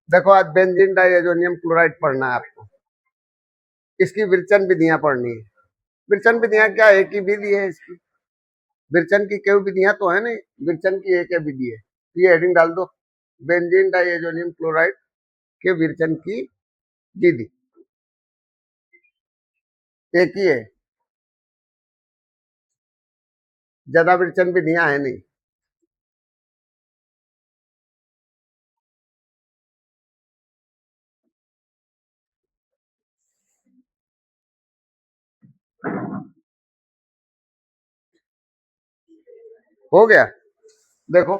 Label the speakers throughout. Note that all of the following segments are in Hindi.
Speaker 1: देखो आज बेंजीन डाइएजोनियम क्लोराइड पढ़ना है आपको। इसकी विरचन विधियां पढ़नी है। विरचन विधियां क्या, एक ही विधि है इसकी। विरचन की कई विधियां तो है नहीं, विरचन की एक ही विधि है। ये हेडिंग डाल दो, बेंजीन डाइएजोनियम क्लोराइड के विरचन की विधि एक ही है, ज्यादा विरचन विधियां है नहीं। हो गया। देखो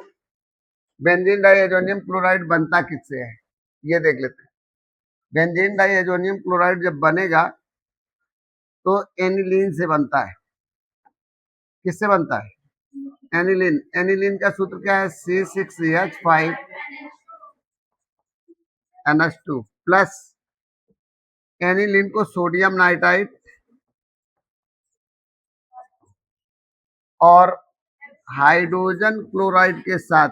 Speaker 1: बेंजीन डाइएजोनियम क्लोराइड बनता किससे है, ये देख लेते हैं। बेंजीन डाइएजोनियम क्लोराइड जब बनेगा तो एनिलीन से बनता है। किससे बनता है? एनिलीन। एनिलीन का सूत्र क्या है? C6H5NH2 प्लस एनिलीन को सोडियम नाइट्राइट और हाइड्रोजन क्लोराइड के साथ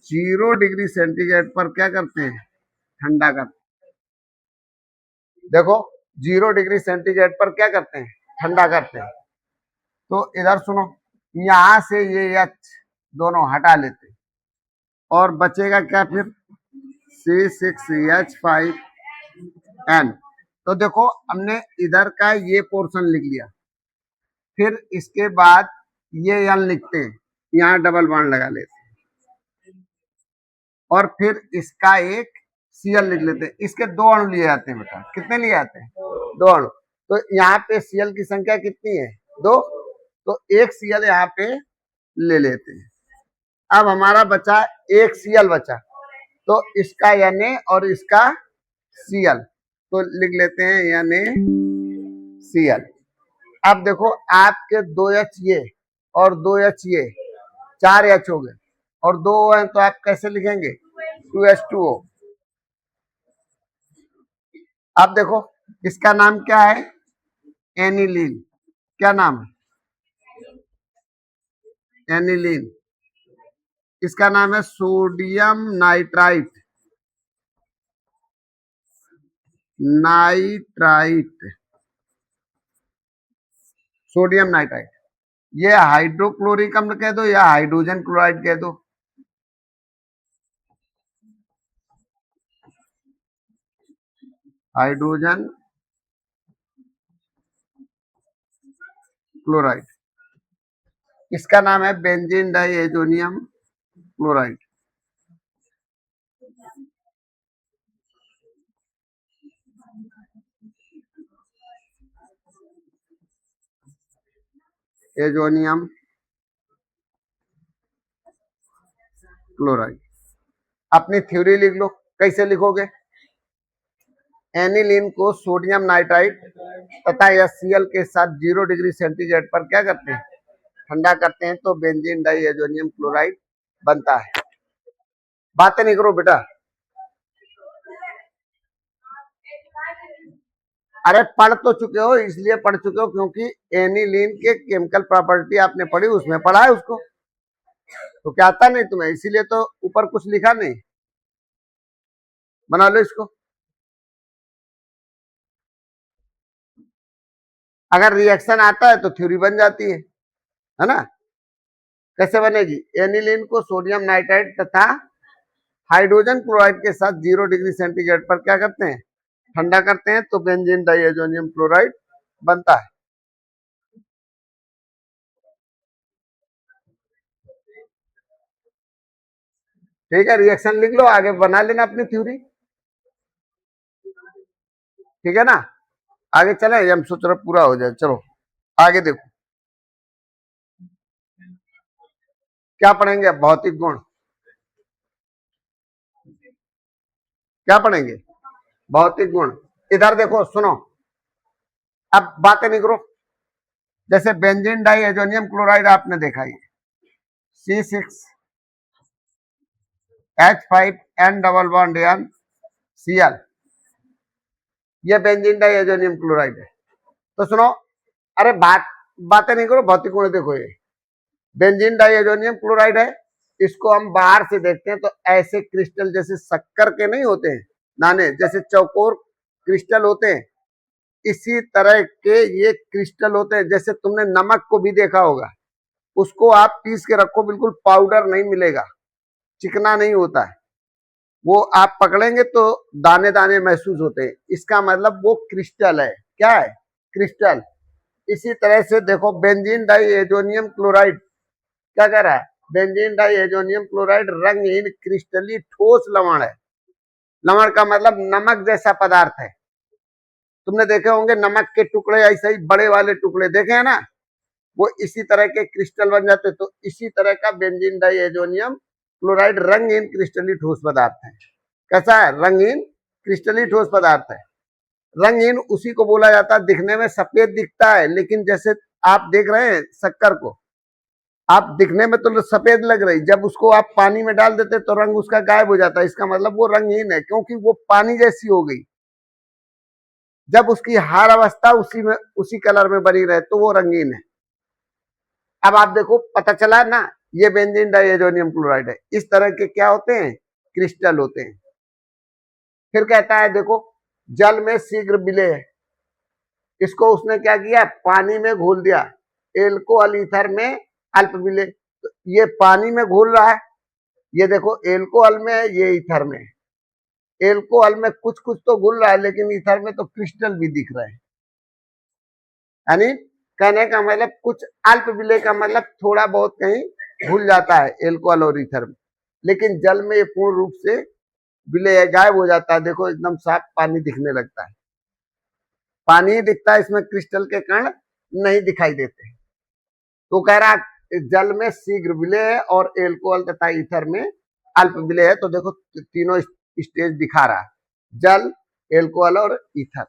Speaker 1: 0 डिग्री सेंटीग्रेड पर क्या करते हैं? ठंडा करते हैं। देखो 0 डिग्री सेंटीग्रेड पर क्या करते हैं? ठंडा करते हैं। तो इधर सुनो, यहां से ये H दोनों हटा लेते हैं और बचेगा क्या फिर? C6H5N। तो देखो हमने इधर का ये पोर्शन लिख लिया, फिर इसके बाद ये N लिखते हैं, यहाँ डबल बॉन्ड लगा लेते हैं और फिर इसका एक Cl लिख लेते हैं। इसके 2 अणु लिए जाते हैं बेटा। कितने लिए जाते हैं? 2 अणु। तो यहाँ पे Cl की संख्या कितनी है? 2। तो एक Cl यहाँ पे ले लेते हैं। अब हमारा बचा एक Cl बचा, तो इसका Na और इसका Cl, तो लिख लेते हैं NaCl। अब देखो आपके 2H ये और 2H ये, 4H हो गए और 2 हैं, तो आप कैसे लिखेंगे? 2H2O। अब देखो इसका नाम क्या है? एनिलीन। क्या नाम है? एनिलीन। इसका नाम है सोडियम नाइट्राइट। Sodium nitrite. ये हाइड्रोक्लोरिक अम्ल कह दो या हाइड्रोजन क्लोराइड कह दो। Hydrogen chloride. इसका नाम है benzene diazonium chloride. Azonium chloride. अपनी थ्योरी लिख लो। कैसे लिखोगे? एनिलीन को सोडियम नाइट्राइट तथा HCl के साथ 0 डिग्री सेंटीग्रेड पर क्या करते हैं? ठंडा करते हैं, तो बेंजीन डाइएजोनियम क्लोराइड बनता है। बातें नहीं करो बेटा। अरे पढ़ तो चुके हो, इसलिए पढ़ चुके हो क्योंकि एनिलीन के केमिकल प्रॉपर्टी आपने पढ़ी, उसमें पढ़ा है उसको। तो क्या आता नहीं तुम्हें? इसीलिए तो ऊपर कुछ लिखा नहीं। बना लो इसको। अगर रिएक्शन आता है तो थ्योरी बन जाती है ना? कैसे बनेगी? एनिलीन को सोडियम नाइट्राइट तथा हाइड्रोजन क्लोराइड के साथ 0 डिग्री सेंटीग्रेड पर क्या करते हैं? ठंडा करते हैं, तो बेंजीन डाइएजोनियम क्लोराइड बनता है। ठीक है, रिएक्शन लिख लो, आगे बना लेना अपनी थ्योरी। ठीक है ना? आगे चले, हम सोच रहे पूरा हो जाए। चलो आगे देखो क्या पढ़ेंगे। भौतिक गुण। क्या पढ़ेंगे? भौतिक गुण। इधर देखो सुनो, अब बातें नहीं करो। जैसे बेंजीन डाइएजोनियम क्लोराइड आपने देखा, ये C6H5N डबल बॉन्ड Cl, ये बेंजीन डाइएजोनियम क्लोराइड है। तो सुनो, अरे बातें नहीं करो। भौतिक गुण देखो, ये बेंजीन डाइएजोनियम क्लोराइड है। इसको हम बाहर से देखते हैं तो ऐसे क्रिस्टल जैसे शक्कर के नहीं होते हैं, दाने जैसे चौकोर क्रिस्टल होते हैं, इसी तरह के ये क्रिस्टल होते हैं। जैसे तुमने नमक को भी देखा होगा, उसको आप पीस के रखो, बिल्कुल पाउडर नहीं मिलेगा, चिकना नहीं होता है, वो आप पकड़ेंगे तो दाने दाने महसूस होते हैं। इसका मतलब वो क्रिस्टल है। क्या है? क्रिस्टल। इसी तरह से देखो, बेंजीन डाइएजोनियम क्लोराइड क्या कह रहा है? बेंजीन डाइएजोनियम क्लोराइड रंगहीन क्रिस्टली ठोस लवण है। लवण का मतलब नमक जैसा पदार्थ है। तुमने देखे होंगे नमक के टुकड़े, ऐसे ही बड़े वाले टुकड़े देखे हैं ना, वो इसी तरह के क्रिस्टल बन जाते। तो इसी तरह का बेंजीन डाइएजोनियम क्लोराइड रंगहीन क्रिस्टली ठोस पदार्थ है। कैसा है? रंगहीन क्रिस्टली ठोस पदार्थ है। रंगहीन उसी को बोला जाता है, दिखने में सफेद दिखता है, लेकिन जैसे आप देख रहे हैं शक्कर को, आप दिखने में तो सफेद लग रही, जब उसको आप पानी में डाल देते तो रंग उसका गायब हो जाता है। इसका मतलब वो रंगहीन है, क्योंकि वो पानी जैसी हो गई। जब उसकी हार अवस्था उसी कलर में बनी रहे तो वो रंगीन है। अब आप देखो, पता चला ना, ये बेंजीन डाइएजोनियम क्लोराइड है। इस तरह के क्या होते हैं? क्रिस्टल होते हैं। फिर कहता है देखो, जल में शीघ्र विलय है। इसको उसने क्या किया? पानी में घोल दिया, एल्कोहल ईथर में अल्प विलय। तो ये पानी में घोल रहा है, ये देखो एल्कोहल में है, ये ईथर में है। एल्कोहल में कुछ कुछ तो घुल रहा है, लेकिन ईथर में तो क्रिस्टल भी दिख रहे हैं। यानी कहने का मतलब कुछ अल्प विलय का मतलब थोड़ा बहुत कहीं भूल जाता है एल्कोहल और ईथर में, लेकिन जल में ये पूर्ण रूप से विलय गायब हो जाता है। देखो एकदम साफ पानी दिखने लगता है, पानी ही दिखता है, इसमें क्रिस्टल के कण नहीं दिखाई देते। तो कह रहा जल में शीघ्र विलय है और एल्कोहल तथा ईथर में अल्प विलय है। तो देखो तीनों स्टेज दिखा रहा है, जल, एल्कोहल और ईथर।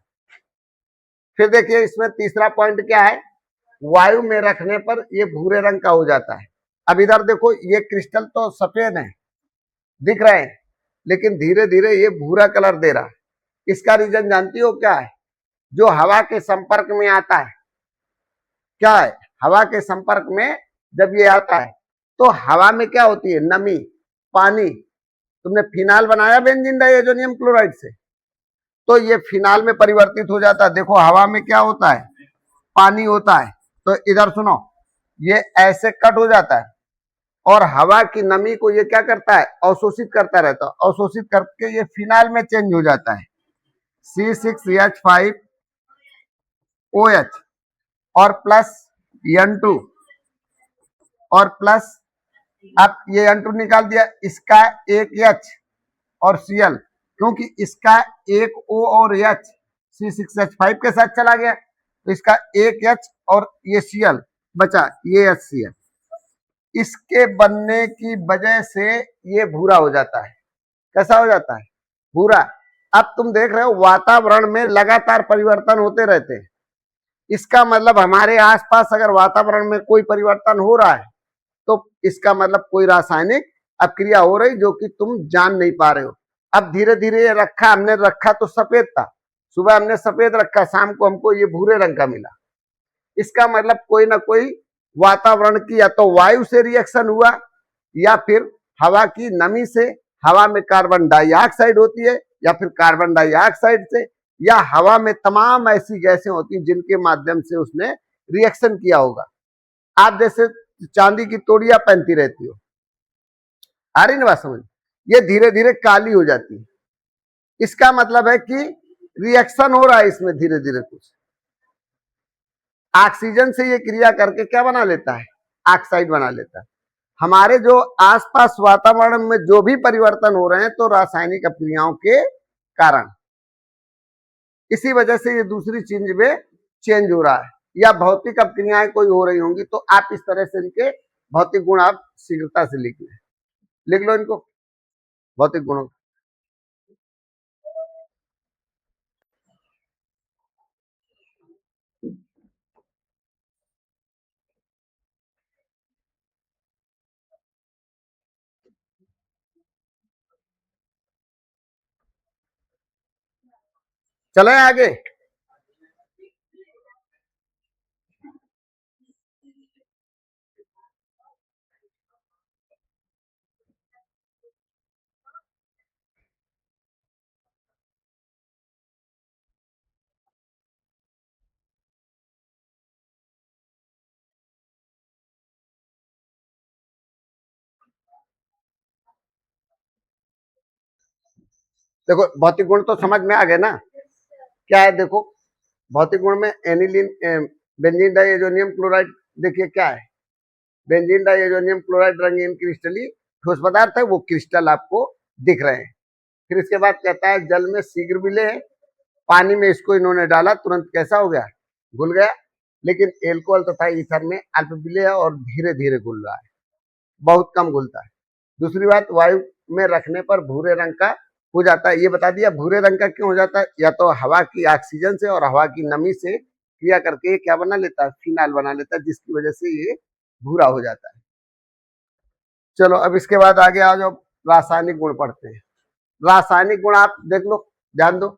Speaker 1: फिर देखिए इसमें तीसरा पॉइंट क्या है? वायु में रखने पर ये भूरे रंग का हो जाता है। अब इधर देखो, ये क्रिस्टल तो सफेद है, दिख रहे हैं, लेकिन धीरे धीरे ये भूरा कलर दे रहा है। इसका रीजन जानती हो क्या है? जो हवा के संपर्क में आता है। क्या है? हवा के संपर्क में जब ये आता है तो हवा में क्या होती है? नमी, पानी। तुमने फिनाल बनाया बेंजीन डाइएजोनियम क्लोराइड से, तो ये फिनाल में परिवर्तित हो जाता है। देखो हवा में क्या होता है? पानी होता है। तो इधर सुनो, ये ऐसे कट हो जाता है और हवा की नमी को ये क्या करता है? अवशोषित करता रहता है। अवशोषित करके ये फिनाल में चेंज हो जाता है, C6H5OH और प्लस N2 और प्लस, अब ये N2 निकाल दिया, इसका एक H और Cl, क्योंकि इसका एक O और H C6H5 के साथ चला गया, तो इसका एक H और ये Cl बचा, ये HCl। इसके बनने की वजह से ये भूरा हो जाता है। कैसा हो जाता है? भूरा। अब तुम देख रहे हो वातावरण में लगातार परिवर्तन होते रहते हैं। इसका मतलब हमारे आसपास अगर वातावरण में कोई परिवर्तन हो रहा है तो इसका मतलब कोई रासायनिक अक्रिया हो रही जो कि तुम जान नहीं पा रहे हो। अब धीरे धीरे ये रखा, हमने रखा तो सफेद था, सुबह हमने सफेद रखा, शाम को हमको ये भूरे रंग का मिला। इसका मतलब कोई ना कोई वातावरण की या तो वायु से रिएक्शन हुआ या फिर हवा की नमी से। हवा में कार्बन डाइऑक्साइड होती है, या फिर कार्बन डाइऑक्साइड से, या हवा में तमाम ऐसी गैसें होती हैं जिनके माध्यम से उसने रिएक्शन किया होगा। आप जैसे चांदी की तोड़ियां पहनती रहती हो, आ रही ना बात समझ? ये धीरे धीरे काली हो जाती है। इसका मतलब है कि रिएक्शन हो रहा है इसमें धीरे धीरे। कुछ ऑक्सीजन से ये क्रिया करके क्या बना लेता है? ऑक्साइड बना लेता है। हमारे जो आसपास वातावरण में जो भी परिवर्तन हो रहे हैं तो रासायनिक अपक्रियाओं के कारण, इसी वजह से ये दूसरी चीज में चेंज हो रहा है, या भौतिक अपक्रियाएं कोई हो रही होंगी। तो आप इस तरह से इनके भौतिक गुण आप शीघ्रता से लिख लो इनको, भौतिक गुणों। चले आगे। देखो भौतिक गुण तो समझ में आ गए ना, क्या है देखो भौतिक गुण में एनिलीन बेंजीन डाइएजोनियम क्लोराइड, देखिए क्या है, बेंजीन डाइएजोनियम क्लोराइड रंगीन क्रिस्टली ठोस पदार्थ है, वो क्रिस्टल आपको दिख रहे हैं। फिर इसके बाद कहता है जल में शीघ्र विलय है, पानी में इसको इन्होंने डाला तुरंत कैसा हो गया, घुल गया, लेकिन एल्कोहल तथा ईथर में अल्प विलय है और धीरे धीरे घुल रहा है, बहुत कम घुलता है। दूसरी बात, वायु में रखने पर भूरे रंग का हो जाता है, ये बता दिया भूरे रंग का क्यों हो जाता है, या तो हवा की ऑक्सीजन से और हवा की नमी से क्रिया करके ये क्या बना लेता है, फिनाइल बना लेता है, जिसकी वजह से ये भूरा हो जाता है। चलो अब इसके बाद आगे आ जाओ, रासायनिक गुण पढ़ते हैं। रासायनिक गुण आप देख लो, ध्यान दो,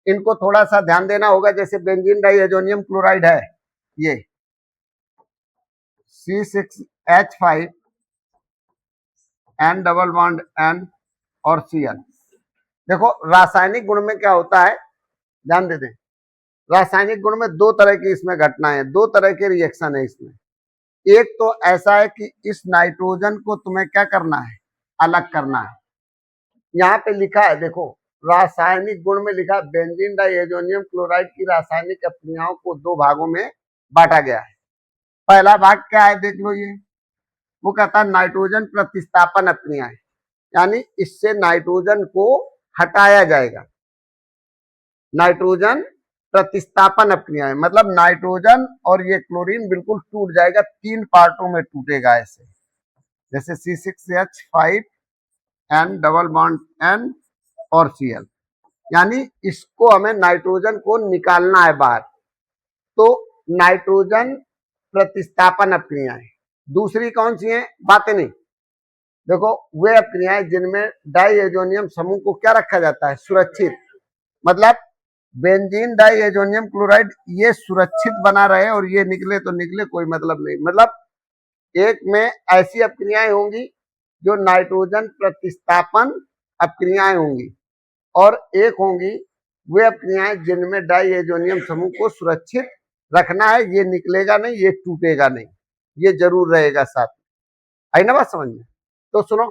Speaker 1: इनको थोड़ा सा ध्यान देना होगा। जैसे बेंजीन डाइएजोनियम क्लोराइड है, ये C6H5 N double bond N और Cl। देखो रासायनिक गुण में क्या होता है, ध्यान दे दें, रासायनिक गुण में दो तरह की इसमें घटनाएं हैं, दो तरह के रिएक्शन है इसमें। एक तो ऐसा है कि इस नाइट्रोजन को तुम्हें क्या करना है, अलग करना है। यहाँ पे लिखा है देखो, रासायनिक गुण में लिखा बेंजीन डाइएजोनियम क्लोराइड की रासायनिक अभिक्रियाओं को दो भागों में बांटा गया है। पहला भाग क्या है देख लो, ये वो कहता है नाइट्रोजन प्रतिस्थापन अभिक्रियाएं, यानी इससे नाइट्रोजन को हटाया जाएगा। नाइट्रोजन प्रतिस्थापन अभिक्रियाएं मतलब नाइट्रोजन और ये क्लोरीन बिल्कुल टूट जाएगा, तीन पार्टों में टूटेगा ऐसे, जैसे C6H5 N double bond N और Cl, यानी इसको हमें नाइट्रोजन को निकालना है बाहर, तो नाइट्रोजन प्रतिस्थापन अभिक्रियाएं। दूसरी कौन सी है, बातें नहीं, देखो वे अभिक्रियाएं जिनमें डाइएजोनियम समूह को क्या रखा जाता है, सुरक्षित, मतलब बेंजीन डाइएजोनियम क्लोराइड ये सुरक्षित बना रहे और ये निकले तो निकले, कोई मतलब नहीं। मतलब एक में ऐसी अभिक्रियाएं होंगी जो नाइट्रोजन प्रतिस्थापन अभिक्रियाएं होंगी, और एक होंगी वे अभिक्रियाएं जिनमें डाइएजोनियम समूह को सुरक्षित रखना है, ये निकलेगा नहीं, ये टूटेगा नहीं, ये जरूर रहेगा साथ में। आई ना बात समझ में? तो सुनो,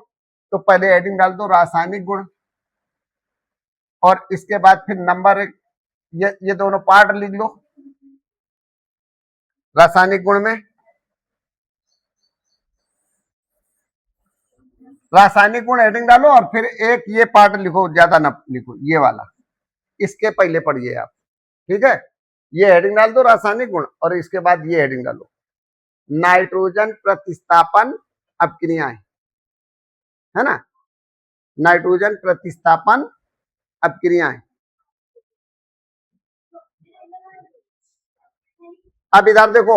Speaker 1: तो पहले हेडिंग डाल दो रासायनिक गुण, और इसके बाद फिर नंबर एक, ये दोनों पार्ट लिख लो रासायनिक गुण में। रासायनिक गुण हेडिंग डालो और फिर एक ये पार्ट लिखो, ज्यादा न लिखो, ये वाला इसके पहले पढ़िए आप, ठीक है। ये हेडिंग डाल दो रासायनिक गुण, और इसके बाद ये हेडिंग डालो नाइट्रोजन प्रतिस्थापन अभिक्रियाएं, है ना, नाइट्रोजन प्रतिस्थापन अभिक्रियाएं। अब इधर देखो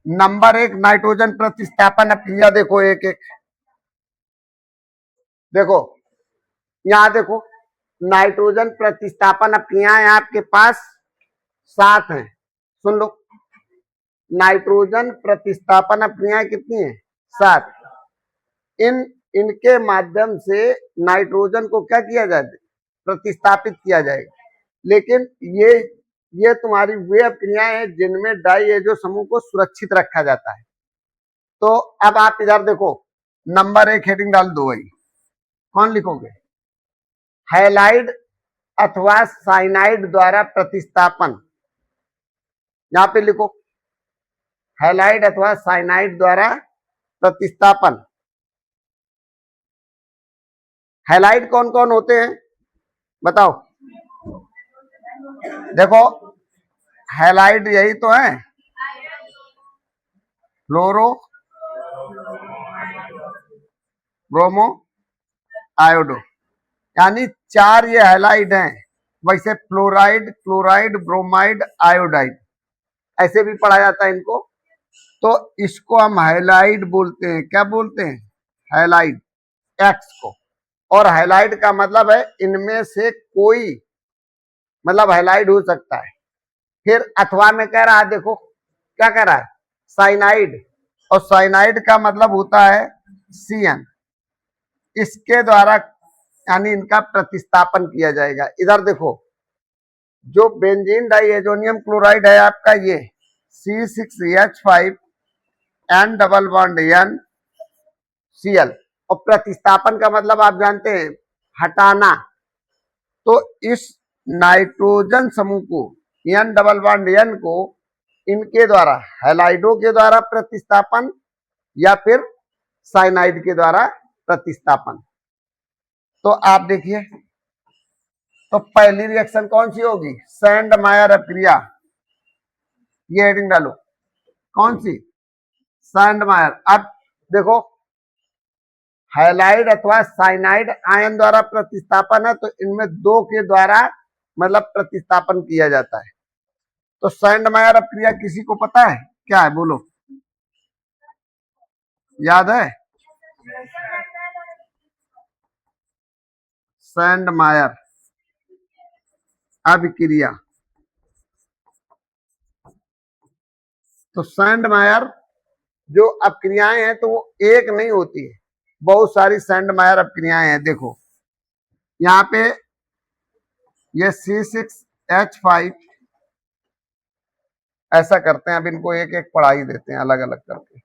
Speaker 1: नंबर एक नाइट्रोजन प्रतिस्थापन अभिक्रिया, देखो एक एक देखो, यहां देखो नाइट्रोजन प्रतिस्थापन अभिक्रियाएं आपके पास 7 हैं, सुन लो, नाइट्रोजन प्रतिस्थापन अभिक्रियाएं कितनी है, 7। इनके माध्यम से नाइट्रोजन को क्या किया जाए, प्रतिस्थापित किया जाएगा। लेकिन ये तुम्हारी वे अभिक्रियाएं हैं जिनमें डाइएजो समूह को सुरक्षित रखा जाता है। तो अब आप इधर देखो नंबर एक हेडिंग डाल दो, वही कौन लिखोगे, हैलाइड अथवा साइनाइड द्वारा प्रतिस्थापन, यहां पे लिखो हैलाइड अथवा साइनाइड द्वारा प्रतिस्थापन। हैलाइड कौन कौन होते हैं बताओ, देखो हैलाइड यही तो है, फ्लोरो, ब्रोमो, आयोडो, यानी 4 ये हैलाइड हैं। वैसे फ्लोराइड, क्लोराइड, ब्रोमाइड, आयोडाइड ऐसे भी पढ़ा जाता है इनको, तो इसको हम हैलाइड बोलते हैं। क्या बोलते हैं, हैलाइड, एक्स को। और हैलाइड का मतलब है इनमें से कोई, मतलब हैलाइड हो सकता है। फिर अथवा में कह रहा है, देखो क्या कह रहा है, साइनाइड, और साइनाइड का मतलब होता है CN, इसके द्वारा यानी इनका प्रतिस्थापन किया जाएगा। इधर देखो जो बेंजीन डाइएजोनियम क्लोराइड है आपका, ये C6H5 N double bond N Cl, और प्रतिस्थापन का मतलब आप जानते हैं हटाना, तो इस नाइट्रोजन समूह को N डबल बॉन्ड N को इनके द्वारा हैलाइडो के द्वारा प्रतिस्थापन या फिर साइनाइड के द्वारा प्रतिस्थापन। तो आप देखिए, तो पहली रिएक्शन कौन सी होगी? सैंडमायर अप्रिया, ये हेडिंग डालो, कौन सी? सैंडमायर। अब देखो, हैलाइड अथवा साइनाइड आयन द्वारा प्रतिस्थापन है, तो इनमें दो के द्वारा मतलब प्रतिस्थापन किया जाता है। तो सैंडमायर अप्रिया किसी को पता है क्या है? बोलो, याद है? सैंडमायर अभिक्रिया। तो सैंडमायर जो अपक्रियाएं हैं तो वो एक नहीं होती है, बहुत सारी सैंडमायर अपक्रियाएं हैं। देखो यहाँ पे ये C6H5, ऐसा करते हैं, अब इनको एक एक पढ़ा ही देते हैं अलग अलग करके।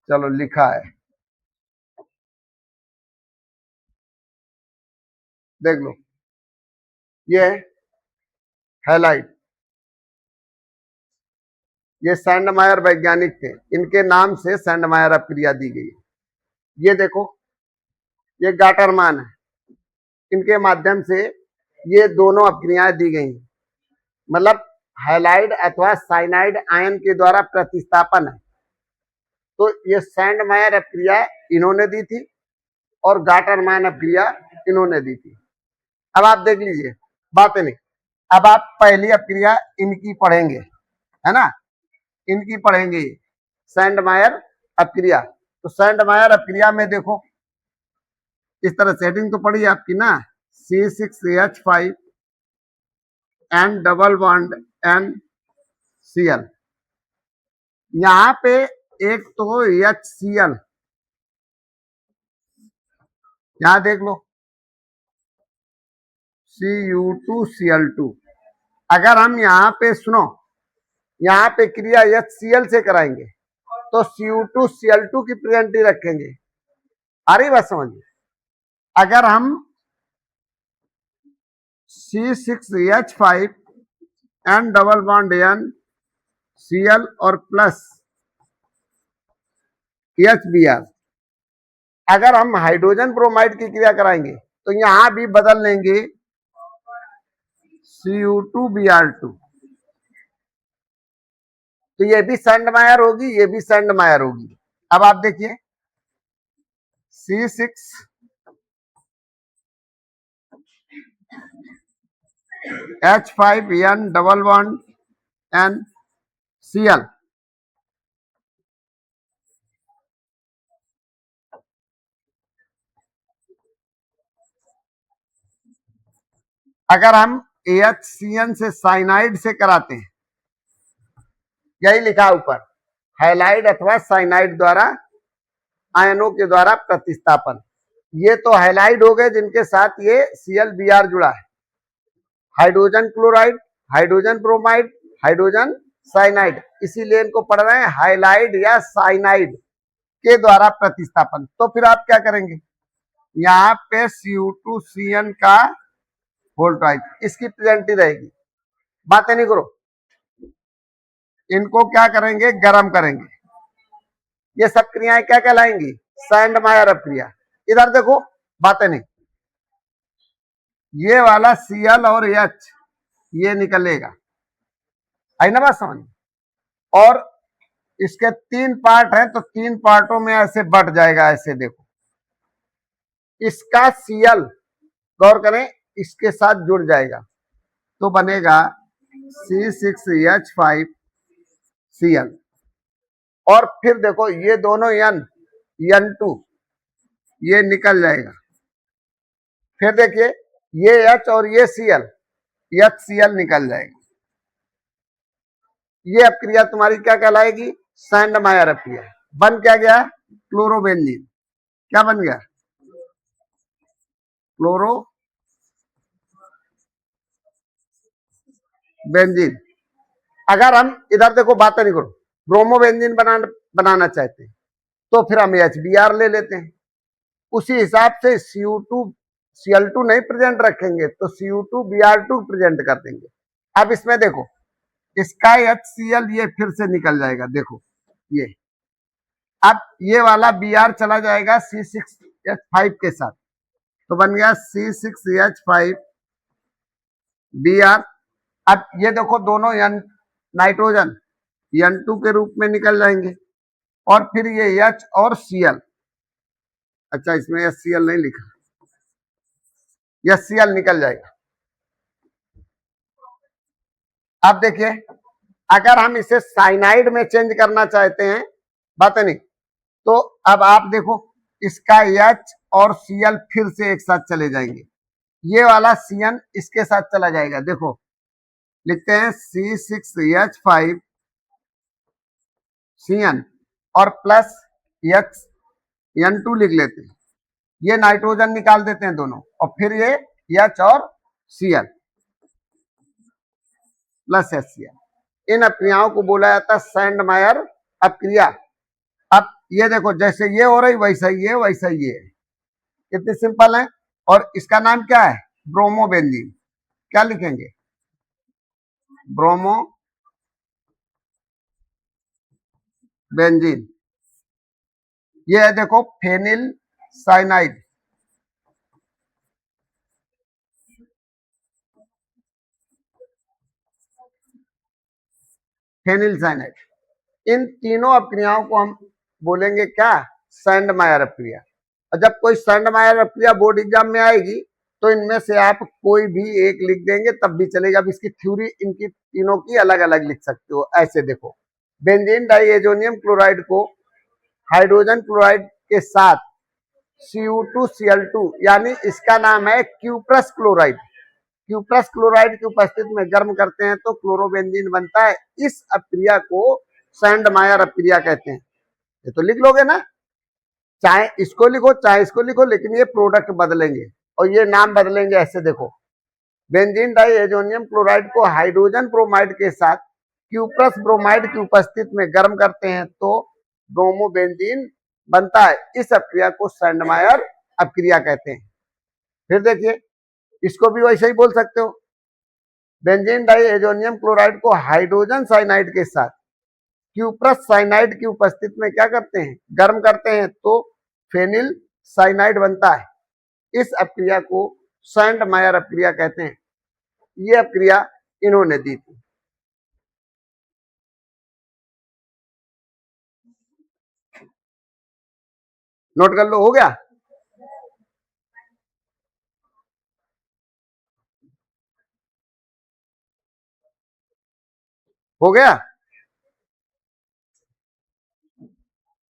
Speaker 1: चलो, लिखा है, देख लो, ये हैलाइड, ये सैंडमायर वैज्ञानिक थे, इनके नाम से सैंडमायर अपक्रिया दी गई। ये देखो, ये गाटरमान है, इनके माध्यम से ये दोनों अपक्रियाएं दी गई, मतलब हैलाइड अथवा साइनाइड आयन के द्वारा प्रतिस्थापन है। तो ये सैंडमायर अपक्रिया इन्होंने दी थी और गाटरमान अपक्रिया इन्होंने दी थी। अब आप देख लीजिए, बातें नहीं, अब आप पहली अपक्रिया इनकी पढ़ेंगे, है ना, इनकी पढ़ेंगे, सैंडमायर अपक्रिया। तो सैंडमायर अपक्रिया में देखो, इस तरह सेटिंग तो पड़ी आपकी ना, C6H5 N double bond NCl, यहां पे एक तो HCl, यहां देख लो Cu2Cl2। अगर हम यहाँ पे सुनो, यहाँ पे क्रिया HCl से कराएंगे तो Cu2Cl2 की प्रेजेंटी रखेंगे। आ रही बात समझ में? अगर हम C6H5 N double bond NCl और प्लस HBr, अगर हम हाइड्रोजन ब्रोमाइड की क्रिया कराएंगे तो यहां भी बदल लेंगे Cu2Br2, तो ये भी सैंडमायर होगी, ये भी सैंडमायर होगी। अब आप देखिए, C6H5N डबल बॉन्ड NCl, अगर हम AHCN से साइनाइड से कराते हैं, यही लिखा ऊपर, हैलाइड अथवा साइनाइड द्वारा आयनों के द्वारा प्रतिस्थापन। ये तो हैलाइड हो गए जिनके साथ ये ClBr जुड़ा है, hydrogen chloride, hydrogen bromide, hydrogen cyanide, इसीलिए इनको पढ़ रहे हैं हाइलाइड या साइनाइड के द्वारा प्रतिस्थापन। तो फिर आप क्या करेंगे, यहाँ पे Cu2Cn का वोल्टाइज, इसकी प्रेजेंटी रहेगी। बातें नहीं करो, इनको क्या करेंगे, गर्म करेंगे। ये सब क्रियाएं क्या कहलाएंगी? सैंडमायर अपक्रिया। इधर देखो, बातें नहीं, ये वाला Cl और H ये निकलेगा, आई ना बात समझ? और इसके 3 पार्ट हैं, तो 3 पार्टों में ऐसे बट जाएगा, ऐसे देखो, इसका Cl गौर करें, इसके साथ जुड़ जाएगा तो बनेगा C6H5Cl, और फिर देखो ये दोनों N2 ये निकल जाएगा। फिर देखिए ये H और ये Cl, HCl निकल जाएगा। ये अपक्रिया तुम्हारी क्या कहलाएगी? सैंडमायर अपक्रिया। बन क्या गया? क्लोरोबेंजीन। क्या बन गया? क्लोरोबेंजीन। अगर हम इधर देखो, बात नहीं करो, ब्रोमोबेंजीन बनाना चाहते हैं तो फिर हम HBr ले लेते हैं। उसी हिसाब से Cu2 Cl2 नहीं प्रेजेंट रखेंगे तो Cu2Br2 प्रेजेंट कर देंगे। अब इसमें देखो इसका HCl ये फिर से निकल जाएगा, देखो ये, अब ये वाला Br चला जाएगा C6H5 के साथ, तो बन गया C6H5Br। अब ये देखो दोनों नाइट्रोजन N2 के रूप में निकल जाएंगे, और फिर ये H और Cl, अच्छा इसमें HCl नहीं लिखा, HCl निकल जाएगा। अब देखिए अगर हम इसे साइनाइड में चेंज करना चाहते हैं, बात नहीं, तो अब आप देखो इसका H और Cl फिर से एक साथ चले जाएंगे, ये वाला Cn इसके साथ चला जाएगा, देखो लिखते हैं C6H5Cn और प्लस N2 लिख लेते हैं, ये नाइट्रोजन निकाल देते हैं दोनों, और फिर ये H और Cl प्लस HCl। इन अपक्रियाओं को बोला जाता है सैंडमायर अपक्रिया। अब ये देखो जैसे ये हो रही वैसा ही है, वैसा ही है, कितनी सिंपल है। और इसका नाम क्या है? ब्रोमोबेंजीन। क्या लिखेंगे? ब्रोमोबेंजीन। ये है देखो फेनिल साइनाइड, फेनिल साइनाइड। इन तीनों अपक्रियाओं को हम बोलेंगे क्या? सैंडमायर अपक्रिया। और जब कोई सैंडमायर अपक्रिया बोर्ड एग्जाम में आएगी तो इनमें से आप कोई भी एक लिख देंगे तब भी चलेगा। अब इसकी थ्योरी इनकी तीनों की अलग अलग लिख सकते हो। ऐसे देखो, बेंजीन डाइएजोनियम क्लोराइड को हाइड्रोजन क्लोराइड के साथ Cu2Cl2 यानी इसका नाम है क्यूप्रस क्लोराइड। क्यूप्रस क्लोराइड की उपस्थिति में गर्म करते हैं तो क्लोरोबेंजीन बनता है। इस अपक्रिया को सैंडमायर अपक्रिया कहते हैं। ये तो लिख लोगे ना, चाहे इसको लिखो चाहे इसको लिखो, लेकिन ये प्रोडक्ट बदलेंगे और ये नाम बदलेंगे। ऐसे देखो, बेंजीन डाइएजोनियम क्लोराइड को हाइड्रोजन ब्रोमाइड के साथ क्यूप्रस ब्रोमाइड की उपस्थिति में गर्म करते हैं तो ब्रोमोबेंजीन बनता है। इस अपक्रिया को सैंडमायर अपक्रिया कहते हैं। फिर देखिए, इसको भी वैसे ही बोल सकते हो, बेंजीन डाइएजोनियम क्लोराइड को हाइड्रोजन साइनाइड के साथ क्यूप्रस साइनाइड की उपस्थिति में क्या करते हैं? गर्म करते हैं तो फेनिल साइनाइड बनता है। इस अपक्रिया को सैंडमायर अपक्रिया कहते हैं। ये अपक्रिया इन्होंने दी थी। नोट कर लो, हो गया? हो गया।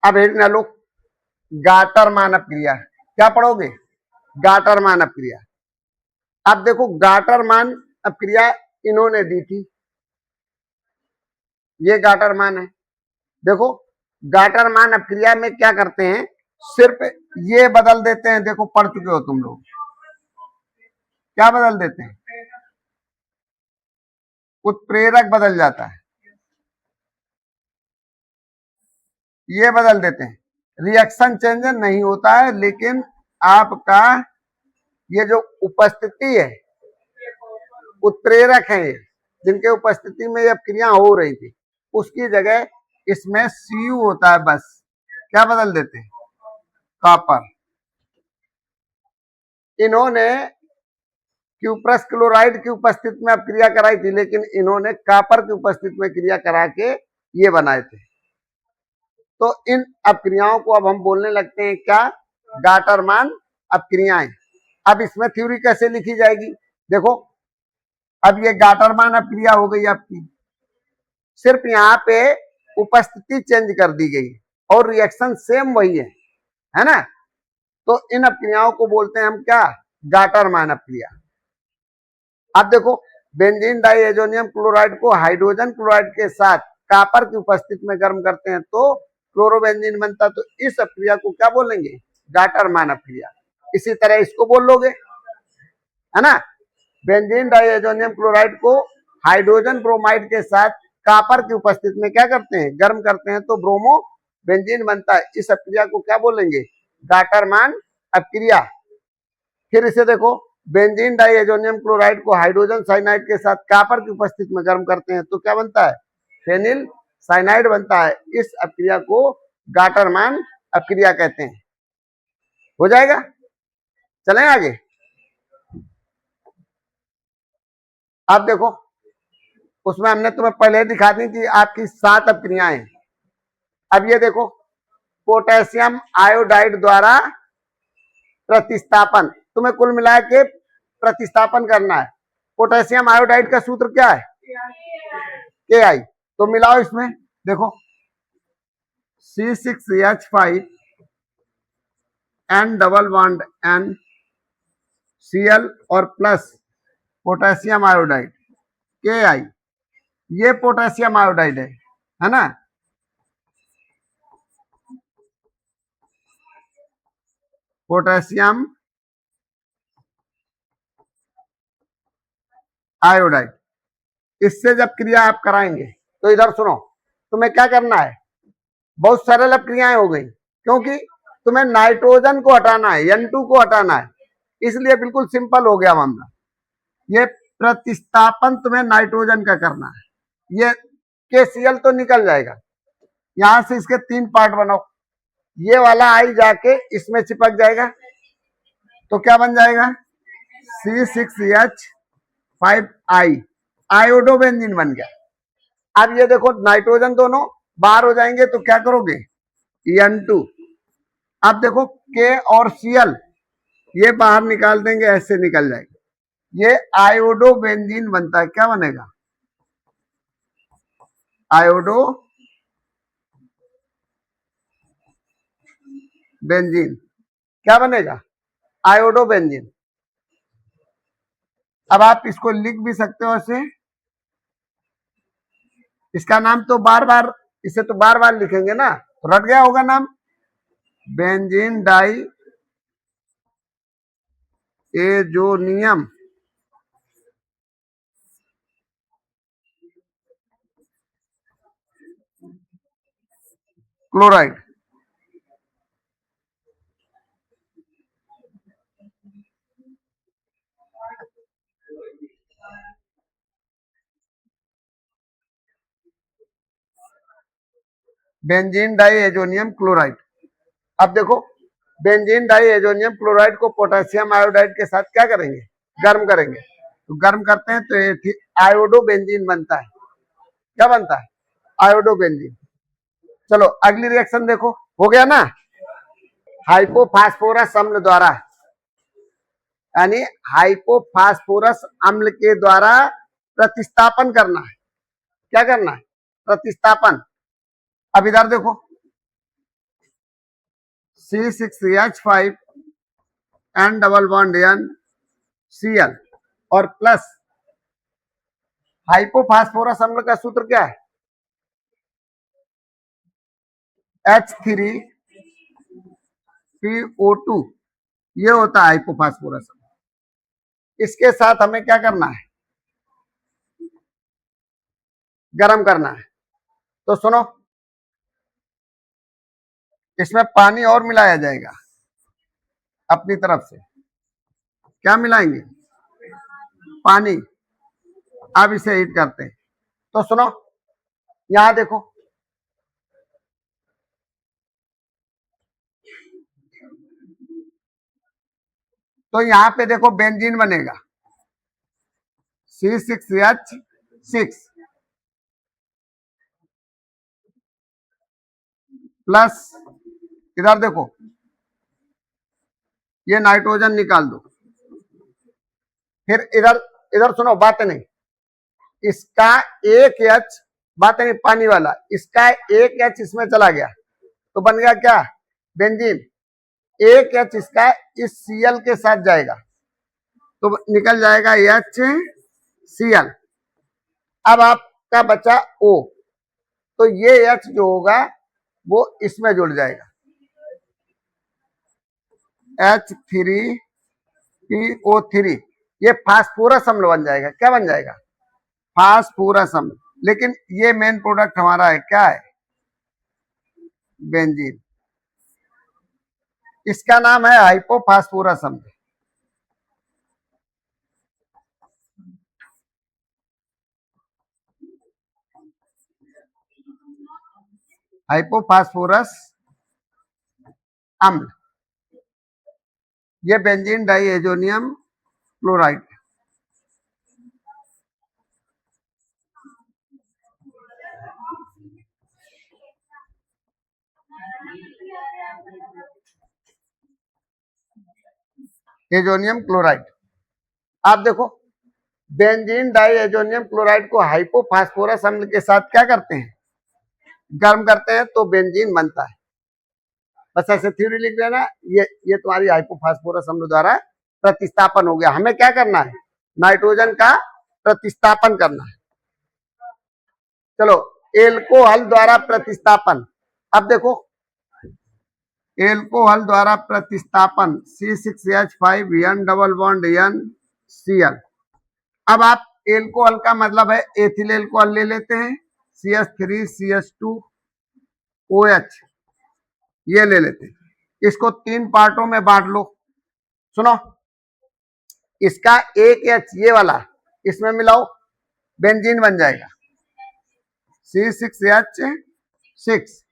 Speaker 1: अब एक ना लो, गाटरमान अपक्रिया। क्या पढ़ोगे? गाटरमान अपक्रिया। अब देखो, गाटरमान अपक्रिया इन्होंने दी थी, ये गाटरमान है। देखो, गाटरमान अपक्रिया में क्या करते हैं? सिर्फ ये बदल देते हैं। देखो, पढ़ चुके हो तुम लोग, क्या बदल देते हैं? उत्प्रेरक बदल जाता है, ये बदल देते हैं। रिएक्शन चेंज नहीं होता है, लेकिन आपका ये जो उपस्थिति है, उत्प्रेरक है ये, जिनके उपस्थिति में ये क्रिया हो रही थी, उसकी जगह इसमें Cu होता है। बस क्या बदल देते हैं? कॉपर। इन्होंने क्यूप्रस क्लोराइड की उपस्थिति में क्रिया कराई थी, लेकिन इन्होंने कॉपर की उपस्थिति में क्रिया करा के ये बनाए थे। तो इन अपक्रियाओं को अब हम बोलने लगते हैं क्या? गाटरमान अपक्रियाएं। अब इसमें थ्योरी कैसे लिखी जाएगी? देखो, अब ये गाटरमान अपक्रिया हो गई आपकी, सिर्फ यहाँ पे उपस्थिति चेंज कर दी गई और रिएक्शन सेम वही है ना? तो इन अपक्रियाओं को बोलते हैं हम क्या? गाटरमान अपक्रिया। अब देखो, बेंजीन डाइएजोनियम क्लोराइड को हाइड्रोजन क्लोराइड के साथ कॉपर की उपस्थिति में गर्म करते हैं तो क्लोरोबेंजीन बनता। तो इस अपक्रिया को क्या बोलेंगे? गाटरमान अपक्रिया। इसी तरह इसको बोल लोगे, है ना? बेंजीन डाइएजोनियम क्लोराइड को हाइड्रोजन ब्रोमाइड के साथ कॉपर की उपस्थिति में क्या करते हैं? गर्म करते हैं तो ब्रोमो बेंजीन बनता है। इस अपक्रिया को क्या बोलेंगे? गाटरमान अपक्रिया। फिर इसे देखो, बेंजीन डाइएजोनियम क्लोराइड को हाइड्रोजन साइनाइड के साथ कॉपर की उपस्थिति में गर्म करते हैं तो क्या बनता है? फेनिल साइनाइड बनता है। इस अपक्रिया को गाटरमान अपक्रिया कहते हैं। हो जाएगा, चलें आगे। अब देखो, उसमें हमने तुम्हें पहले दिखा दी थी आपकी 7 अपक्रियाएं। अब ये देखो, पोटेशियम आयोडाइड द्वारा प्रतिस्थापन, तुम्हें कुल मिला के प्रतिस्थापन करना है। पोटेशियम आयोडाइड का सूत्र क्या है? Ki। तो मिलाओ इसमें, देखो C6H5 N double bond N Cl और प्लस पोटेशियम आयोडाइड Ki। ये पोटेशियम आयोडाइड है ना? Potassium iodide. इससे जब क्रिया आप कराएंगे तो इधर सुनो, तुम्हें क्या करना है? बहुत सरल क्रियाएं हो गई, क्योंकि तुम्हें नाइट्रोजन को हटाना है, N2 को हटाना है, इसलिए बिल्कुल सिंपल हो गया मामला। ये प्रतिस्थापन तुम्हें नाइट्रोजन का करना है। ये KCl तो निकल जाएगा, यहां से इसके 3 पार्ट बनाओ। ये वाला आई जाके इसमें चिपक जाएगा, तो क्या बन जाएगा? C6H5I आयोडोबेंजीन बन गया। अब ये देखो, नाइट्रोजन दोनों बाहर हो जाएंगे तो क्या करोगे? N2। अब देखो K और Cl ये बाहर निकाल देंगे, ऐसे निकल जाएगा, ये आयोडोबेंजीन बनता है। क्या बनेगा? Iodo benzene. क्या बनेगा? आयोडोबेंजीन। अब आप इसको लिख भी सकते हो ऐसे, इसका नाम तो बार बार, इसे तो बार बार लिखेंगे ना, तो रट गया होगा नाम, benzene diazonium chloride. Benzene diazonium chloride. अब देखो, बेंजीन डाई एजोनियम क्लोराइड को पोटेशियम आयोडाइड के साथ क्या करेंगे? गर्म करेंगे। तो गर्म करते हैं तो ये आयोडो बेंजीन बनता है। क्या बनता है? Iodo benzene. चलो अगली रिएक्शन देखो, हो गया ना? हाइपोफास्फोरस अम्ल द्वारा, यानी हाइपोफास्फोरस अम्ल के द्वारा प्रतिस्थापन करना है। क्या करना है? प्रतिस्थापन। अब इधर देखो, C6H5 N double bond N Cl और प्लस हाइपोफास्फोरस अम्ल का सूत्र क्या है? H3PO2। ये होता है हाइपोफास्फोरस अम्ल। इसके साथ हमें क्या करना है? गर्म करना है। तो सुनो, इसमें पानी और मिलाया जाएगा अपनी तरफ से। क्या मिलाएंगे? पानी। अब इसे हीट करते हैं। तो सुनो, यहां देखो, तो यहां पे देखो बेंजीन बनेगा C6H6 प्लस, इधर देखो, ये नाइट्रोजन निकाल दो। फिर इधर, इधर सुनो, बात नहीं, इसका एक एच, बात नहीं पानी वाला, इसका एक एच इसमें चला गया तो बन गया क्या? बेंजीन। एक एच इसका इस Cl के साथ जाएगा तो निकल जाएगा HCl। अब आपका बचा O, तो ये H जो होगा वो इसमें जुड़ जाएगा, H3PO3। ये फास्फोरस अम्ल बन जाएगा। क्या बन जाएगा? फास्फोरस अम्ल। लेकिन ये मेन प्रोडक्ट हमारा है, क्या है? बेंजीन। इसका नाम है हाइपोफास्फोरस अम्ल। हाइपोफास्फोरस अम्ल, ये benzene diazonium chloride. Azonium chloride, आप देखो बेंजीन डाइएजोनियम क्लोराइड को हाइपोफास्फोरस अम्ल के साथ क्या करते हैं, गर्म करते हैं तो बेंजीन बनता है। बस ऐसे थ्योरी लिख लेना, ये तुम्हारी हाइपोफास्फोरस अम्ल द्वारा प्रतिस्थापन हो गया। हमें क्या करना है, नाइट्रोजन का प्रतिस्थापन करना है। चलो एल्कोहल द्वारा प्रतिस्थापन, अब देखो एल्कोहल द्वारा प्रतिस्थापन C6H5 डबल बॉन्ड NCl। अब आप एल्कोहल का मतलब है एथिल एल्कोहल ले लेते हैं, CH3CH2OH ये ले लेते हैं, इसको 3 पार्टों में बांट लो। सुनो, इसका एक H ये वाला इसमें मिलाओ, बेंजीन बन जाएगा C6H6।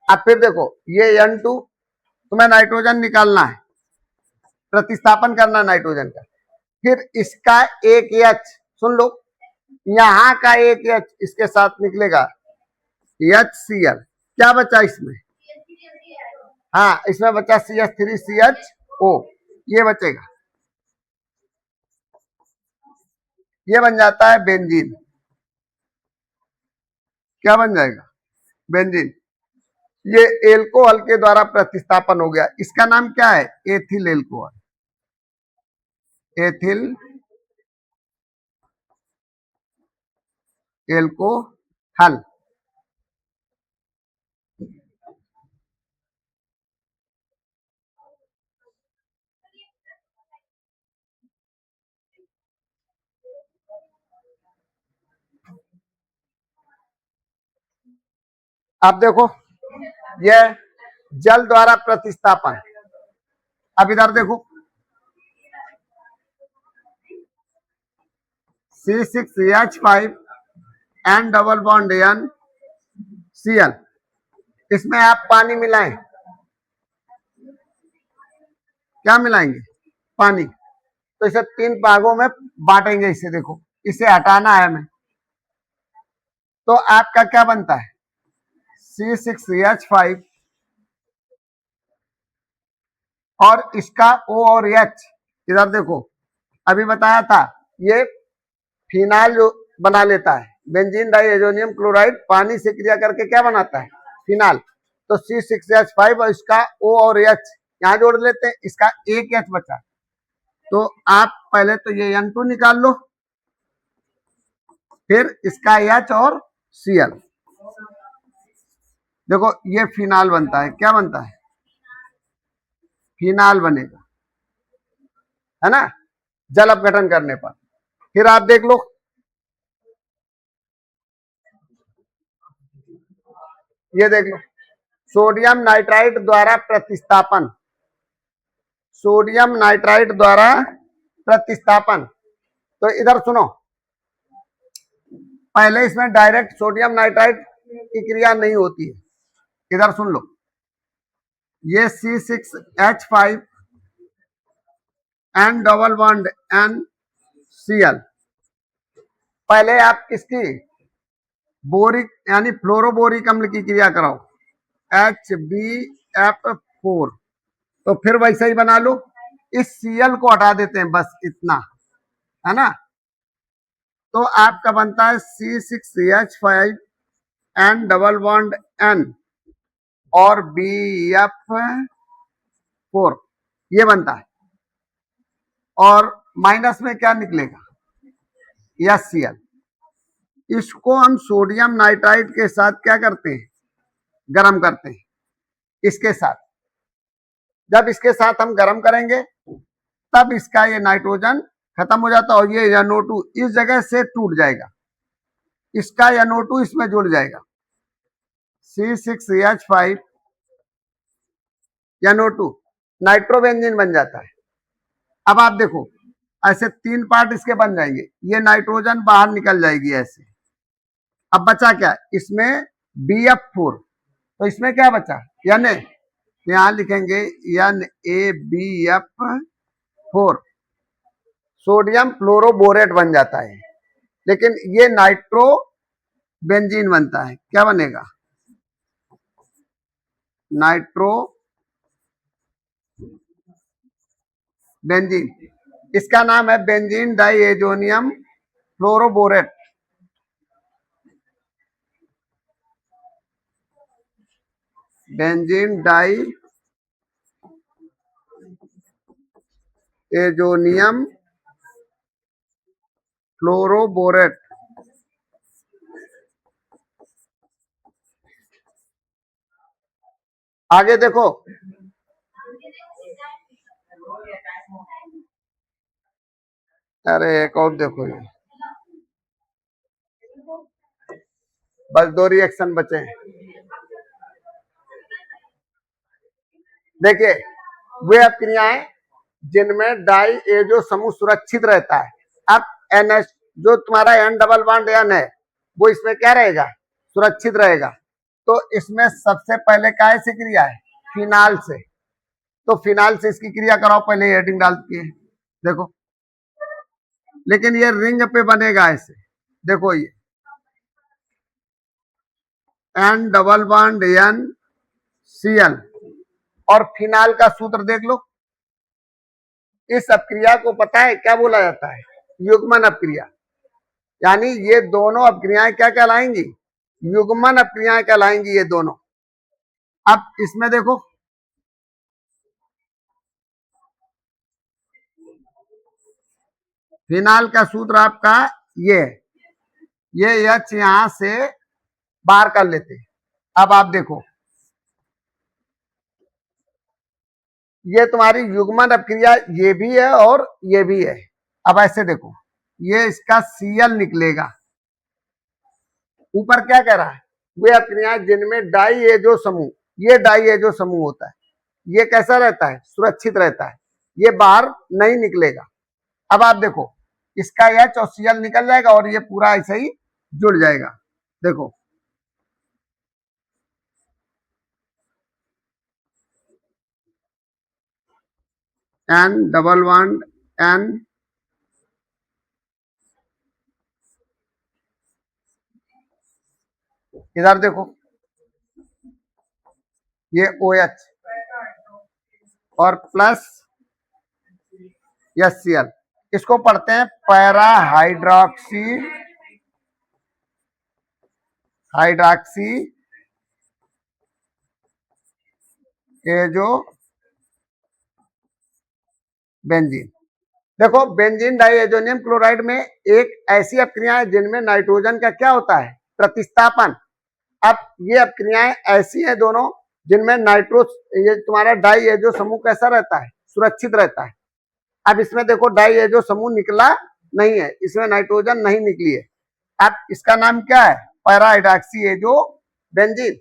Speaker 1: अब फिर देखो ये N2, तुम्हें नाइट्रोजन निकालना है, प्रतिस्थापन करना नाइट्रोजन का। फिर इसका एक H सुन लो, यहां का एक H इसके साथ निकलेगा HCl। क्या बचा इसमें, हाँ इसमें बचा CH3CHO, ये बचेगा, ये बन जाता है बेंजीन। क्या बन जाएगा, बेंजीन। ये एल्कोहल के द्वारा प्रतिस्थापन हो गया, इसका नाम क्या है, एथिल एल्कोहल, एथिल एल्कोहल। अब देखो ये जल द्वारा प्रतिस्थापन, अब इधर देखो C6H5 डबल बॉन्ड NCl, इसमें आप पानी मिलाएं, क्या मिलाएंगे, पानी। तो इसे 3 भागों में बांटेंगे, इसे देखो, इसे हटाना है हमें, तो आपका क्या बनता है C6H5 और इसका O और H, इधर देखो अभी बताया था ये फिनाल जो बना लेता है, बेंजीन डाइएजोनियम क्लोराइड पानी से क्रिया करके क्या बनाता है, फिनाल। तो C6H5 और इसका O और H यहां जोड़ लेते हैं, इसका एक H बचा। तो आप पहले तो ये N2 निकाल लो, फिर इसका H और Cl, देखो ये फिनाल बनता है, क्या बनता है, फिनाल बनेगा, है ना, जल अपघटन करने पर। फिर आप देख लो ये देख लो, सोडियम नाइट्राइट द्वारा प्रतिस्थापन, सोडियम नाइट्राइट द्वारा प्रतिस्थापन। तो इधर सुनो, पहले इसमें डायरेक्ट सोडियम नाइट्राइट की क्रिया नहीं होती है, इधर सुन लो, ये C6H5 डबल बॉन्ड NCl, पहले आप किसकी, बोरिक यानी फ्लोरोबोरिक अम्ल की क्रिया कराओ, HbF4, तो फिर वैसे ही बना लो, इस Cl को हटा देते हैं, बस इतना, है ना। तो आपका बनता है C6H5 डबल बॉन्ड N और BF4, ये बनता है। और माइनस में क्या निकलेगा, HCl। इसको हम सोडियम नाइट्राइट के साथ क्या करते हैं, गर्म करते हैं, इसके साथ। जब इसके साथ हम गर्म करेंगे तब इसका ये नाइट्रोजन खत्म हो जाता है और ये NO2 इस जगह से टूट जाएगा, इसका NO2 इसमें जुड़ जाएगा, C6H5 NO2 नाइट्रोबेंजीन बन जाता है। अब आप देखो ऐसे 3 पार्ट इसके बन जाएंगे, ये नाइट्रोजन बाहर निकल जाएगी ऐसे। अब बचा क्या, इसमें BF4, तो इसमें क्या बचा, एन ए, तो यहां लिखेंगे NaBF4, सोडियम फ्लोरोबोरेट बन जाता है। लेकिन ये नाइट्रो बेंजीन बनता है, क्या बनेगा, नाइट्रो बेंजीन। इसका नाम है benzene diazonium fluoroborate. Benzene diazonium fluoroborate. आगे देखो, अरे एक और देखो, ये बस 2 रिएक्शन बचे हैं। देखिए, वे अभिक्रियाएं जिनमें डाई एजो समूह सुरक्षित रहता है। अब NH जो तुम्हारा N डबल बॉन्ड N है, वो इसमें क्या रहेगा, सुरक्षित रहेगा। तो इसमें सबसे पहले काय से क्रिया है, फिनाल से। तो फिनाल से इसकी क्रिया कराओ, पहले हेडिंग डालती है, देखो। लेकिन ये रिंग पे बनेगा ऐसे, देखो ये N डबल बॉन्ड NCl, और फिनाल का सूत्र देख लो। इस अपक्रिया को पता है क्या बोला जाता है, युग्मन अपक्रिया। यानी ये दोनों अपक्रियाएं क्या कहलाएंगी, युग्मन अपक्रियाएं कहलाएंगी ये दोनों। अब इसमें देखो, फिनाल का सूत्र आपका ये H यहां से बाहर कर लेते। अब आप देखो, ये तुम्हारी युग्मन अपक्रिया ये भी है और ये भी है। अब ऐसे देखो, ये इसका Cl निकलेगा। ऊपर क्या कह रहा है, वे अपक्रियाएं जिनमें डाई एजो समूह, ये डाई एजो समूह होता है, ये कैसा रहता है, सुरक्षित रहता है, ये बाहर नहीं निकलेगा। अब आप देखो, इसका H और Cl निकल जाएगा और ये पूरा ऐसे ही जुड़ जाएगा। देखो, N डबल बॉन्ड N, इधर देखो ये OH और प्लस HCl, इसको पढ़ते हैं पैरा हाइड्रॉक्सी एजो बेंजीन। देखो, बेंजीन डाइएजोनियम क्लोराइड में एक ऐसी अपक्रिया है जिनमें नाइट्रोजन का क्या होता है, प्रतिस्थापन। अब ये अपक्रियाएं ऐसी हैं दोनों जिनमें नाइट्रो, ये तुम्हारा डाइएजो समूह कैसा रहता है, सुरक्षित रहता है। अब इसमें देखो डाइएजो समूह निकला नहीं है, इसमें नाइट्रोजन नहीं निकली है। अब इसका नाम क्या है, पैरा हाइड्रॉक्सी एजो बेंजीन।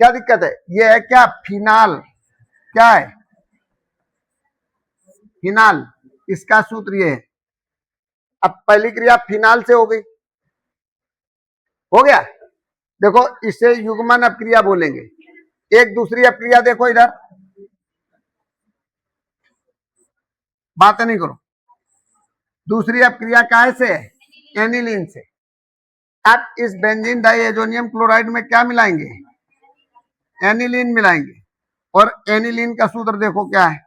Speaker 1: क्या दिक्कत है, ये है क्या, फिनाल। क्या है, फिनाल। इसका सूत्र ये है। अब पहली क्रिया फिनाल से हो गई, हो गया। देखो, इसे युग्मन अपक्रिया बोलेंगे। एक दूसरी अपक्रिया देखो, इधर बातें नहीं करो। दूसरी अपक्रिया काय से है, एनिलीन से। अब इस बेंजीन डाइएजोनियम क्लोराइड में क्या मिलाएंगे, एनिलीन मिलाएंगे। और एनिलीन का सूत्र देखो क्या है,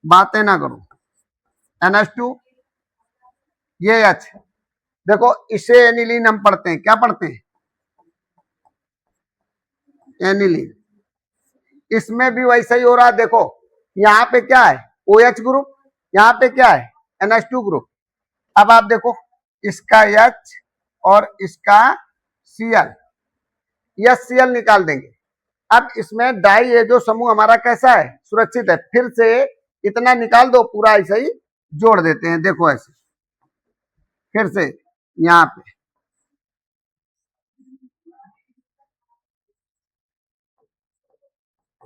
Speaker 1: बातें ना करो, NH2, ये H। देखो, इसे एनिलीन हम पढ़ते हैं, क्या पढ़ते हैं, एनिलीन। इसमें भी वैसा ही हो रहा है। देखो, यहाँ पे क्या है, OH ग्रुप, यहाँ पे क्या है, NH2 ग्रुप। अब आप देखो, इसका H और इसका Cl, HCl निकाल देंगे। अब इसमें डाई एजो समूह हमारा कैसा है, सुरक्षित है। फिर से इतना निकाल दो, पूरा ऐसे ही जोड़ देते हैं। देखो ऐसे, फिर से यहाँ पे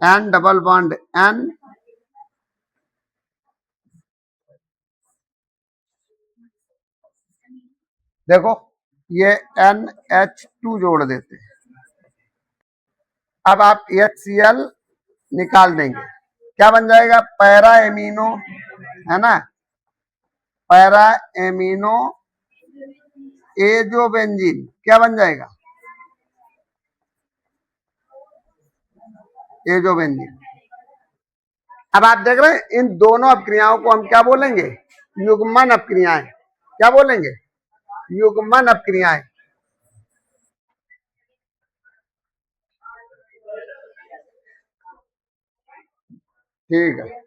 Speaker 1: N डबल बॉन्ड N, देखो ये NH2 जोड़ देते हैं। अब आप HCl निकाल देंगे, क्या बन जाएगा? पैरा एमिनो, है ना, पैरा एमिनो एजोबेंजीन, क्या बन जाएगा? एजोबेंजीन। अब आप देख रहे हैं इन दोनों अपक्रियाओं को हम क्या बोलेंगे? युग्मन अपक्रियाएं। क्या बोलेंगे? युग्मन अपक्रियाएं। ठीक है।